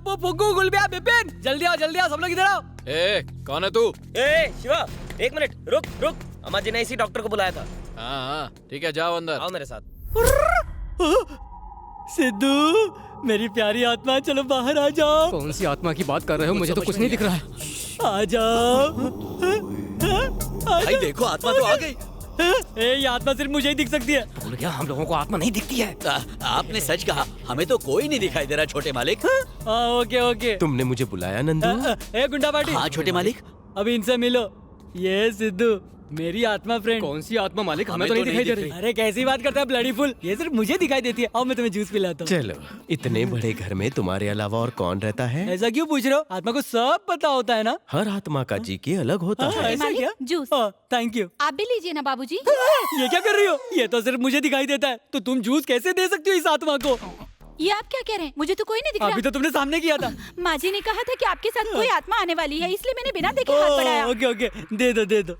पप्पू फुग्गू गुलबिया बिपिन, जल्दी आओ सब लोग इधर आओ। ए, कौन है तू? ए शिवा, एक मिनट रुक। अम्मा जी ने इसी डॉक्टर को बुलाया था। हाँ, ठीक है, जाओ अंदर। आओ मेरे साथ। सिद्धू, मेरी प्यारी आत्मा, चलो बाहर आ जाओ। कौन सी आत्मा की बात कर रहे हो? मुझे तो कुछ नहीं दिख रहा है। आ जाओ। भाई देखो, आत्मा तो आ गई। ये आत्मा सिर्फ मुझे ही दिख सकती है। भूल गया, हम लोगों को आत्मा नहीं दिखती है। आपने सच कहा, हमें तो कोई नहीं दिखाई दे रहा छोटे मालिक। ओके। तुमने मुझे बुलाया नंदू? ए गुंडा पार्टी। हाँ छोटे मालिक। अभी इनसे मिलो। ये सिद्धू, मेरी आत्मा फ्रेंड। कौन सी आत्मा मालिक? हमें तो नहीं दिखाई दे रही। अरे कैसी बात करता है ब्लडी फुल, ये सिर्फ मुझे दिखाई देती है। आओ मैं तुम्हें जूस पिलाता हूँ। चलो, इतने बड़े घर में तुम्हारे अलावा और कौन रहता है? ऐसा क्यों पूछ रहे हो? आत्मा को सब पता होता है ना। हर आत्मा का जी के अलग होता है। ऐसा क्या? जूस। Thank you. आप भी लीजिए ना बाबूजी। ये क्या कर रही हो? ये तो सिर्फ मुझे दिखाई देता है, तो तुम जूस कैसे दे सकती हो इस आत्मा को? ये आप क्या कह रहे हैं? मुझे तो कोई नहीं दिख रहा। अभी तो तुमने सामने किया था। माँ जी ने कहा था कि आपके साथ कोई आत्मा आने वाली है, इसलिए मैंने बिना देखे हाथ बढ़ाया। ओके, दे दो।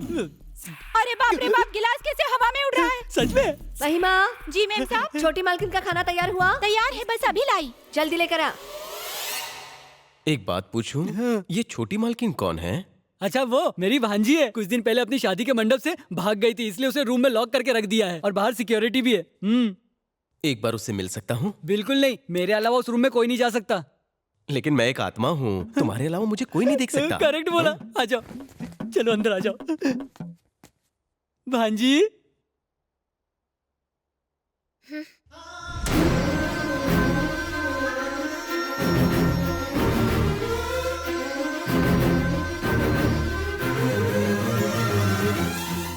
अरे बाप रे बाप, गिलास कैसे हवा में उड़ रहा है? सच में? सही माँ। जी मैम साहब। छोटी मालकिन का खाना तैयार हुआ? तैयार है, बस अभी लाई। जल्दी लेकर आ। एक बात पूछूं, ये छोटी मालकिन कौन है? अच्छा, वो मेरी भांजी है। कुछ दिन पहले अपनी शादी के मंडप से भाग गई थी, इसलिए उसे रूम में लॉक करके रख दिया है और बाहर सिक्योरिटी भी है। एक बार उससे मिल सकता हूँ? बिल्कुल नहीं, मेरे अलावा उस रूम में कोई नहीं जा सकता। लेकिन मैं एक आत्मा हूँ, तुम्हारे अलावा मुझे कोई नहीं देख सकता। करेक्ट बोला। आ जाओ, चलो अंदर आ जाओ। भांजी,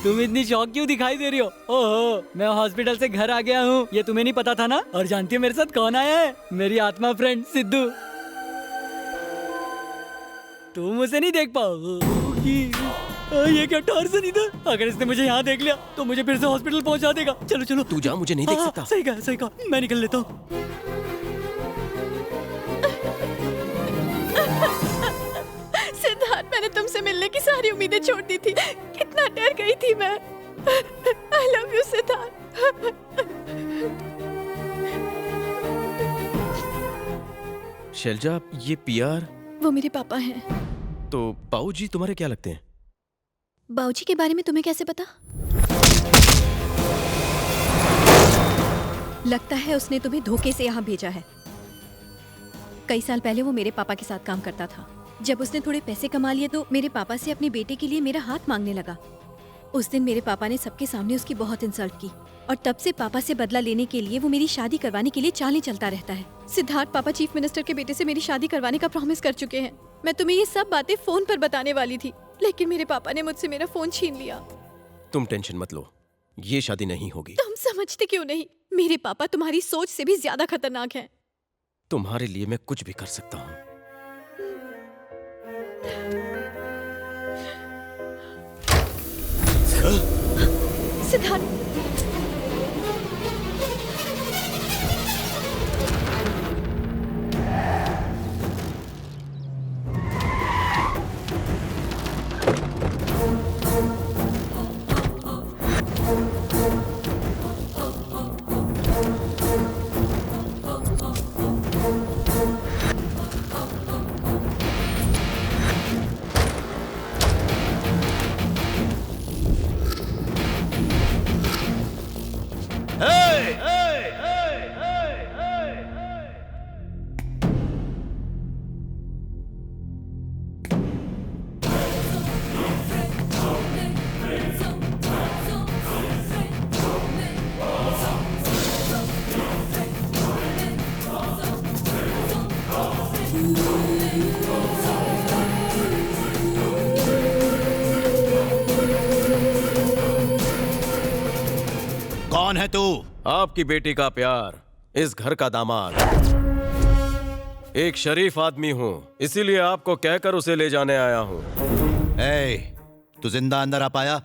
तुम इतनी शौक क्यों दिखाई दे रही हो? ओहो, मैं हॉस्पिटल से घर आ गया हूँ। ये तुम्हें नहीं पता था ना? और जानती हो मेरे साथ कौन आया है? मेरी आत्मा फ्रेंड सिद्धू। तुम उसे नहीं देख पाओगी। ये क्या टार्ज़न इधर? अगर इसने मुझे यहाँ देख लिया तो मुझे फिर से हॉस्पिटल पहुँचा देगा। चलो। तू जा, मुझे नहीं देख सकता। सही कहा, मैं निकल लेता हूँ। सिद्धार्थ, मैंने तुमसे मिलने की सारी उम्मीदें छोड़ दी थी। कितना डर गई थी मैं। I love you Siddharth. Shailaja, ये पीआर? वो मेरे पापा हैं। तो बाबूजी तुम्हारे क्या लगते हैं? बाबूजी के बारे में तुम्हें कैसे पता? लगता है उसने तुम्हें धोखे से यहाँ भेजा है। कई साल पहले वो मेरे पापा के साथ काम करता था। जब उसने थोड़े पैसे कमा लिए तो मेरे पापा से अपने बेटे के लिए मेरा हाथ मांगने लगा। उस दिन मेरे पापा ने सबके सामने उसकी बहुत इंसल्ट की और तब से पापा से बदला लेने के लिए वो मेरी शादी करवाने के लिए चालें चलता रहता है। सिद्धार्थ, पापा चीफ मिनिस्टर के बेटे से मेरी शादी करवाने का प्रॉमिस कर चुके हैं। मैं तुम्हें ये सब बातें फोन पर बताने वाली थी, लेकिन मेरे पापा ने मुझसे मेरा फोन छीन लिया। तुम टेंशन मत लो, ये शादी नहीं होगी। तुम समझते क्यों नहीं? मेरे पापा तुम्हारी सोच से भी ज्यादा खतरनाक हैं। तुम्हारे लिए मैं कुछ भी कर सकता हूँ। सिद्धार्थ, कौन है तू? आपकी बेटी का प्यार, इस घर का दामाद। एक शरीफ आदमी हूँ, इसीलिए आपको कहकर उसे ले जाने आया हूँ। तू जिंदा अंदर आ पाया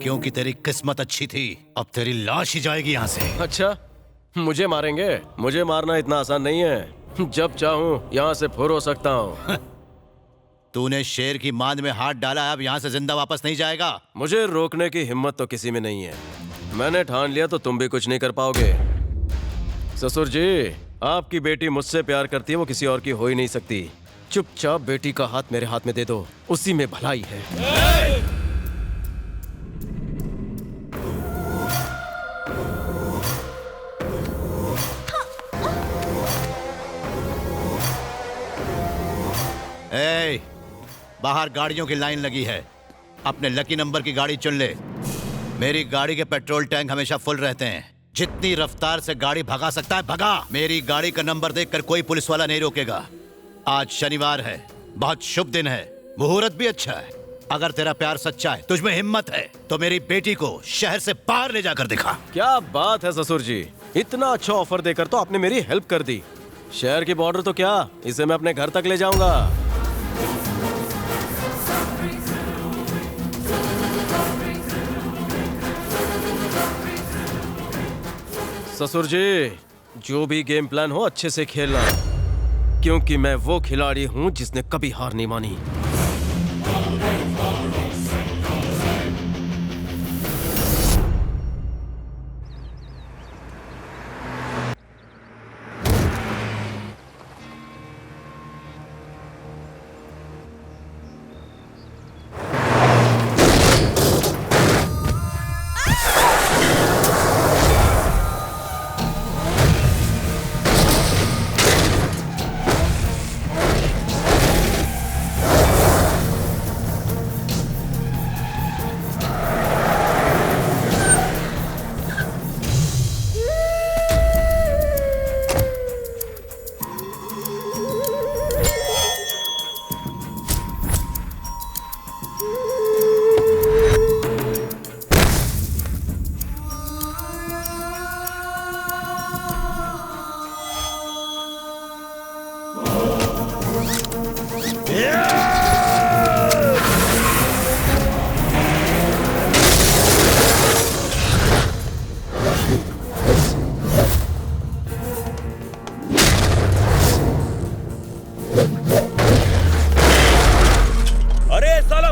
क्योंकि तेरी किस्मत अच्छी थी। अब तेरी लाश ही जाएगी यहाँ से। अच्छा, मुझे मारेंगे? मुझे मारना इतना आसान नहीं है। जब चाहूँ यहाँ से फुर हो सकता हूँ। तूने शेर की मांद में हाथ डाला, अब यहाँ से जिंदा वापस नहीं जाएगा। मुझे रोकने की हिम्मत तो किसी में नहीं है। मैंने ठान लिया तो तुम भी कुछ नहीं कर पाओगे। ससुर जी, आपकी बेटी मुझसे प्यार करती है, वो किसी और की हो ही नहीं सकती। चुपचाप बेटी का हाथ मेरे हाथ में दे दो, उसी में भलाई है। ए, बाहर गाड़ियों की लाइन लगी है। अपने लकी नंबर की गाड़ी चुन ले। मेरी गाड़ी के पेट्रोल टैंक हमेशा फुल रहते हैं। जितनी रफ्तार से गाड़ी भगा सकता है भगा। मेरी गाड़ी का नंबर देखकर कोई पुलिस वाला नहीं रोकेगा। आज शनिवार है, बहुत शुभ दिन है, मुहूर्त भी अच्छा है। अगर तेरा प्यार सच्चा है, तुझमें हिम्मत है, तो मेरी बेटी को शहर से बाहर ले जाकर दिखा। क्या बात है ससुर जी, इतना अच्छा ऑफर देकर तो आपने मेरी हेल्प कर दी। शहर की बॉर्डर तो क्या, इसे मैं अपने घर तक ले जाऊंगा। ससुर जी, जो भी गेम प्लान हो अच्छे से खेलना, क्योंकि मैं वो खिलाड़ी हूं जिसने कभी हार नहीं मानी।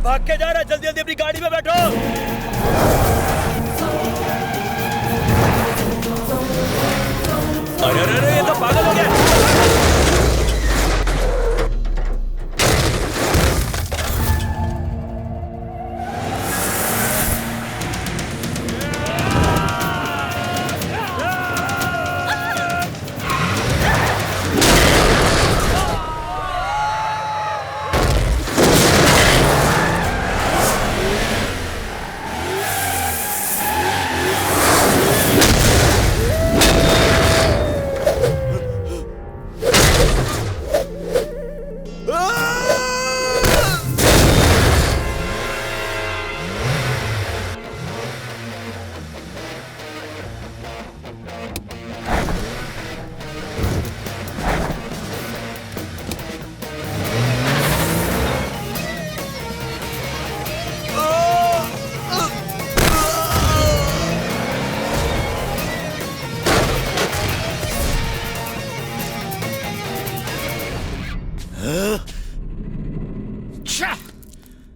भाग के जा रहा है, जल्दी जल्दी अपनी गाड़ी में बैठो। अरे अरे अरे, ये तो पागल हो गया।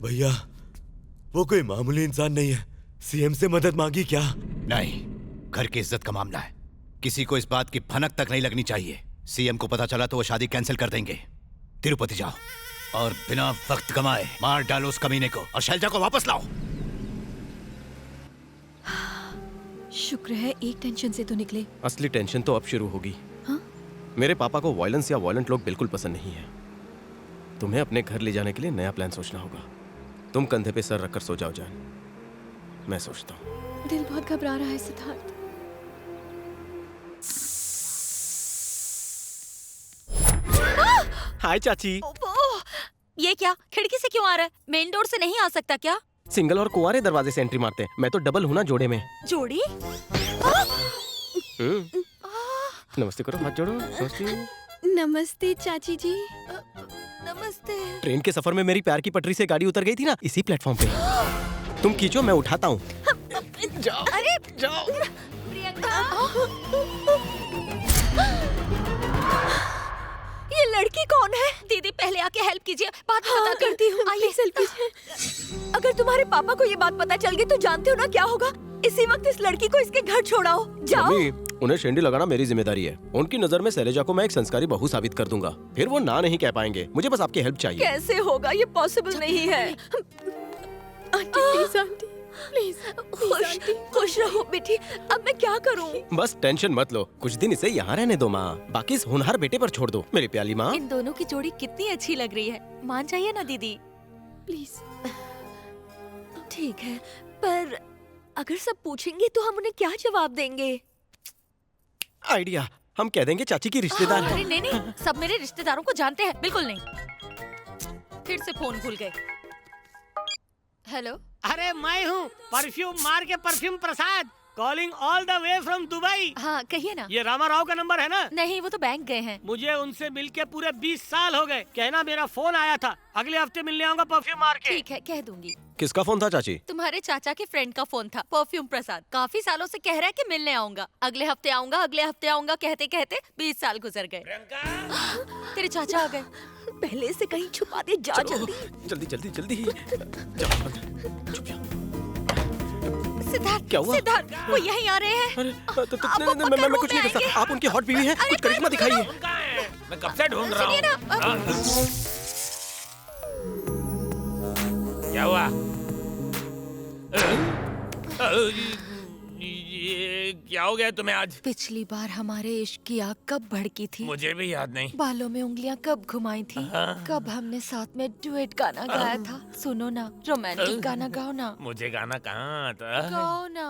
भैया, वो कोई मामूली इंसान नहीं है। सीएम से मदद मांगी क्या? नहीं, घर की इज्जत का मामला है। किसी को इस बात की भनक तक नहीं लगनी चाहिए। सीएम को पता चला तो वो शादी कैंसिल कर देंगे। तिरुपति जाओ और बिना वक्त गंवाए मार डालो उस कमीने को और शैलजा को वापस लाओ। शुक्र है एक टेंशन से तो निकले। असली टेंशन तो अब शुरू होगी। हाँ? मेरे पापा को वायलेंस या वायलेंट लोग बिल्कुल पसंद नहीं है। तुम्हें अपने घर ले जाने के लिए नया प्लान सोचना होगा। तुम कंधे पे सर रखकर सो जाओ जान, मैं सोचता हूँ। दिल बहुत घबरा रहा है सिद्धार्थ। हाय चाची। ये क्या, खिड़की से क्यों आ रहा है? मेन डोर से नहीं आ सकता क्या? सिंगल और कुंवारे दरवाजे से एंट्री मारते हैं। मैं तो डबल हूँ ना जोड़े में। जोड़ी? नमस्ते करो, हाथ जोड़ो। नमस्ते। नमस्ते चाची जी। नमस्ते। ट्रेन के सफर में मेरी प्यार की पटरी से गाड़ी उतर गई थी ना, इसी प्लेटफॉर्म पे। तुम खींचो, मैं उठाता हूँ। जाओ, अरे जाओ। प्रियंका, ये लड़की कौन है? दीदी पहले आके हेल्प कीजिए, बात पता करती हूँ। आइए। सेल्फी। अगर तुम्हारे पापा को ये बात पता चल गई तो जानते हो ना क्या होगा? इसी वक्त इस लड़की को इसके घर छोड़ाओ, जाओ। मम्मी, उन्हें शेंडी लगाना मेरी जिम्मेदारी है। उनकी नजर में शैलेजा को मैं एक संस्कारी बहू साबित कर दूंगा। फिर वो ना नहीं कह पाएंगे। मुझे बस आपकी हेल्प चाहिए। कैसे होगा, ये पॉसिबल नहीं है। आंटी प्लीज, आंटी प्लीज, खुश खुश रहो बेटी। अब मैं क्या करूं? बस टेंशन मत लो, कुछ दिन इसे यहाँ रहने दो माँ। बाकी इस होनहार बेटे पर छोड़ दो, मेरी प्याली माँ। इन दोनों की जोड़ी कितनी अच्छी लग रही है, मान जाइए ना दीदी। प्लीज। ठीक है, पर अगर सब पूछेंगे तो हम उन्हें क्या जवाब देंगे? आइडिया, हम कह देंगे चाची की रिश्तेदार अरे है। नहीं नहीं, सब मेरे रिश्तेदारों को जानते हैं। बिल्कुल नहीं। फिर से फोन भूल गए। हेलो, अरे मैं हूँ परफ्यूम मार के perfume Prasad, calling all the way from Dubai. हाँ कहिए ना। ये रामा राव का नंबर है ना? नहीं, वो तो बैंक गए हैं। मुझे उनसे मिलके पूरे 20 साल हो गए। कहना मेरा फोन आया था, अगले हफ्ते मिलने आऊंगा परफ्यूम मार के। ठीक है, कह दूंगी। किसका फोन था चाची? तुम्हारे चाचा के फ्रेंड का फोन था, परफ्यूम प्रसाद। काफी सालों से कह रहा है कि मिलने आऊंगा, अगले हफ्ते आऊंगा, अगले हफ्ते आऊंगा, कहते कहते 20 साल गुजर गए। तेरे चाचा आ गए। पहले से कहीं छुपा दे, जा जल्दी। जल्दी जल्दी जल्दी। जाओ, चुप जाओ। सिद्धार्थ, क्या हुआ? सिद्धार्थ, वो यहीं आ रहे हैं। अरे आपको मैं पक्का कुछ नहीं कर रोक सकता। आप उनकी हॉट बीवी हैं, कुछ करिश्मा दिखाइए। मैं कब से ढूंढ रहा सुनिए ना, हूँ। क्या हुआ? ये क्या हो गया तुम्हें आज? पिछली बार हमारे इश्क की आग कब भड़की थी? मुझे भी याद नहीं। बालों में उंगलियां कब घुमाई थी? कब हमने साथ में डुएट गाना गाया था? सुनो ना, रोमांटिक गाना गाओ ना। मुझे गाना कहाँ आता? गाओ ना।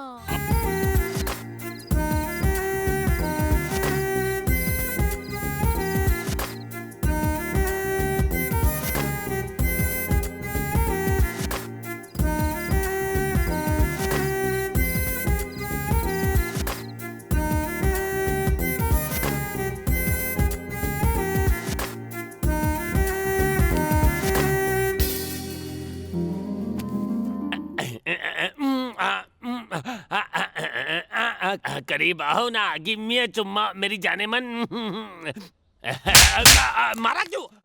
करीब आओ ना, गिव मी अ चुम्मा मेरी जाने मन। मारा क्यों?